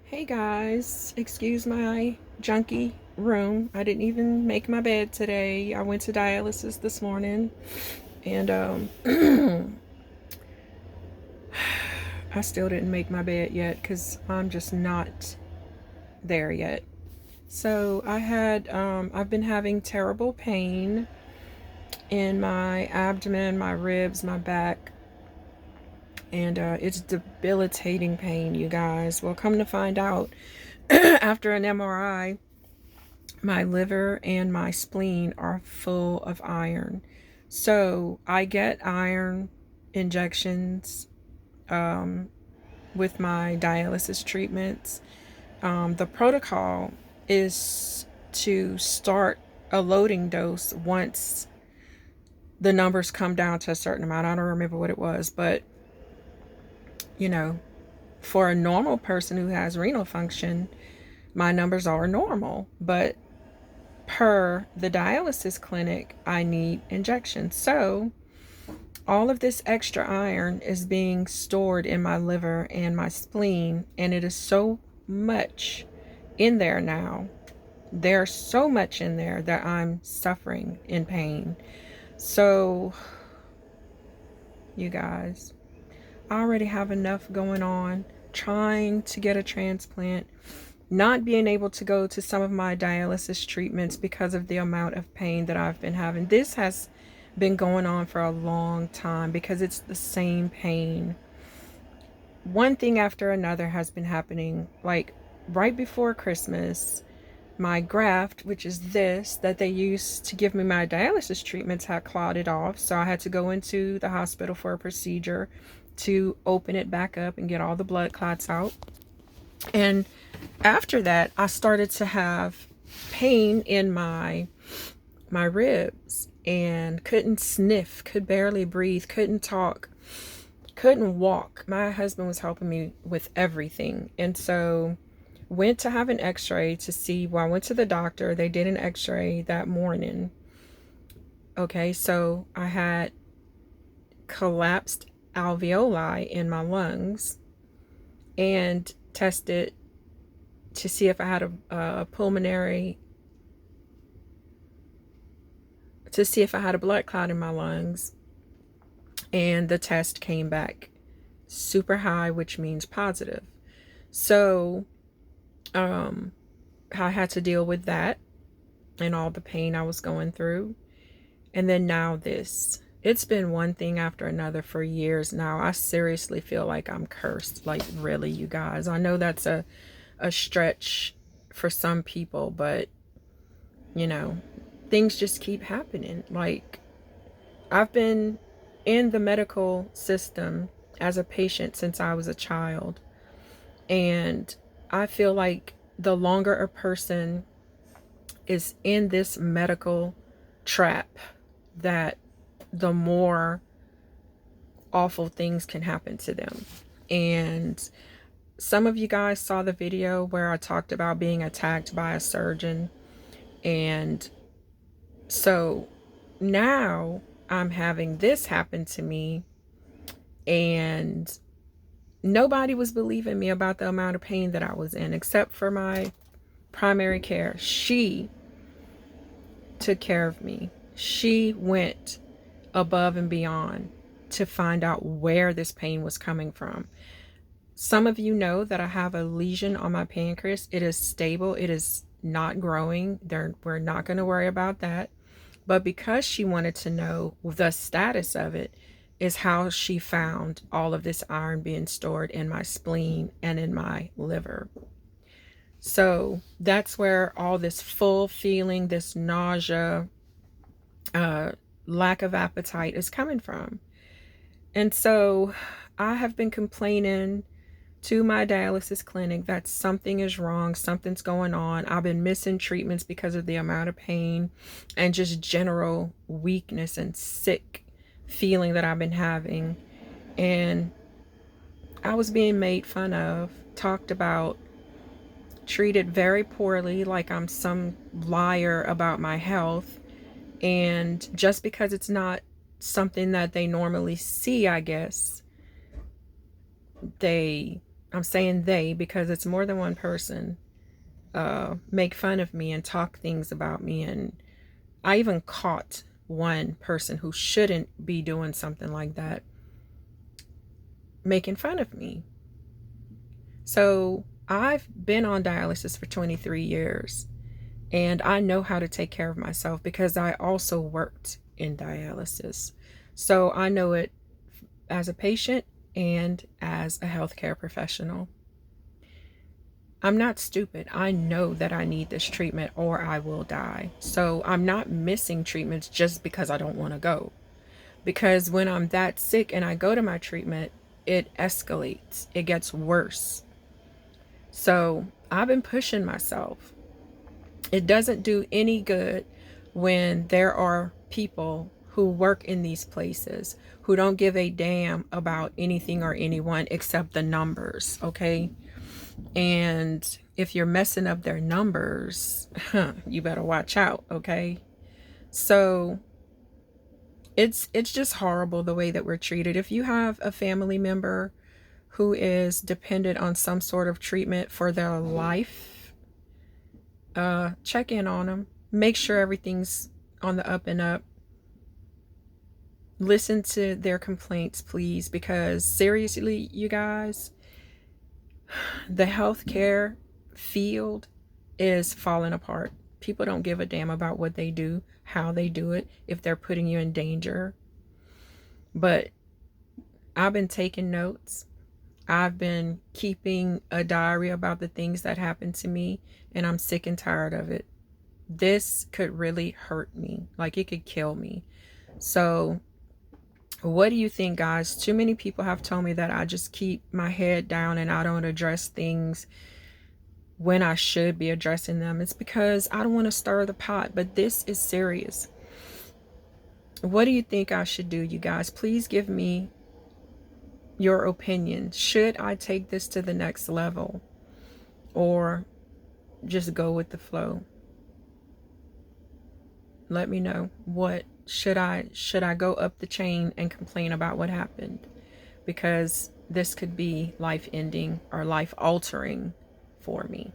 Hey guys, excuse my junky room. I didn't even make my bed today. I went to dialysis this morning and I still didn't make my bed yet because I'm just not there yet. So I've been having terrible pain in my abdomen, my ribs, my back, and it's debilitating pain, you guys. Well, come to find out, after an MRI, my liver and my spleen are full of iron. So I get iron injections with my dialysis treatments. The protocol is to start a loading dose once the numbers come down to a certain amount. I don't remember what it was, but you know, for a normal person who has renal function, my numbers are normal. But per the dialysis clinic, I need injections. So all of this extra iron is being stored in my liver and my spleen, and it is so much in there now. There's so much in there that I'm suffering in pain. So, you guys, I already have enough going on trying to get a transplant, not being able to go to some of my dialysis treatments because of the amount of pain that I've been having. This has been going on for a long time because it's the same pain. One thing after another has been happening. Like right before Christmas, my graft, which is this that they used to give me my dialysis treatments, had clotted off. So I had to go into the hospital for a procedure to open it back up and get all the blood clots out. And after that, I started to have pain in my ribs and couldn't sniff, could barely breathe, couldn't talk, couldn't walk. My husband was helping me with everything. And so went to have an x-ray to see, well, I went to the doctor. They did an x-ray that morning. Okay, so I had collapsed alveoli in my lungs and tested to see if I had a pulmonary, to see if I had a blood clot in my lungs. And the test came back super high, which means positive. So I had to deal with that and all the pain I was going through. And then now this. It's been one thing after another for years now. I seriously feel like I'm cursed. Like, really, you guys. I know that's a stretch for some people, but, you know, things just keep happening. Like, I've been in the medical system as a patient since I was a child. And I feel like the longer a person is in this medical trap, that the more awful things can happen to them. And some of you guys saw the video where I talked about being attacked by a surgeon. And so now I'm having this happen to me, and nobody was believing me about the amount of pain that I was in, except for my primary care. She took care of me. She went above and beyond to find out where this pain was coming from. Some of you know that I have a lesion on my pancreas. It is stable. It is not growing. We're not going to worry about that. But because she wanted to know the status of it, is how she found all of this iron being stored in my spleen and in my liver. So that's where all this full feeling, this nausea, lack of appetite is coming from. And so I have been complaining to my dialysis clinic that something is wrong, something's going on. I've been missing treatments because of the amount of pain and just general weakness and sick feeling that I've been having. And I was being made fun of, talked about, treated very poorly, like I'm some liar about my health. And just because it's not something that they normally see, I guess, they I'm saying they because it's more than one person, make fun of me and talk things about me. And I even caught one person who shouldn't be doing something like that, making fun of me. So I've been on dialysis for 23 years and I know how to take care of myself because I also worked in dialysis. So I know it as a patient and as a healthcare professional. I'm not stupid. I know that I need this treatment or I will die. So I'm not missing treatments just because I don't want to go. Because when I'm that sick and I go to my treatment, it escalates, it gets worse. So I've been pushing myself. It doesn't do any good when there are people who work in these places who don't give a damn about anything or anyone except the numbers, okay? And if you're messing up their numbers, you better watch out, okay? So it's just horrible the way that we're treated. If you have a family member who is dependent on some sort of treatment for their life, check in on them. Make sure everything's on the up and up. Listen to their complaints, please, because seriously, you guys, the healthcare field is falling apart. People don't give a damn about what they do, how they do it, if they're putting you in danger. But I've been taking notes. I've been keeping a diary about the things that happened to me, and I'm sick and tired of it. This could really hurt me. Like, it could kill me. So what do you think, guys? Too many people have told me that I just keep my head down and I don't address things when I should be addressing them. It's because I don't want to stir the pot, but this is serious. What do you think I should do, you guys? Please give me your opinion. Should I take this to the next level or just go with the flow? Let me know. What should I go up the chain and complain about what happened? Because this could be life ending or life altering for me.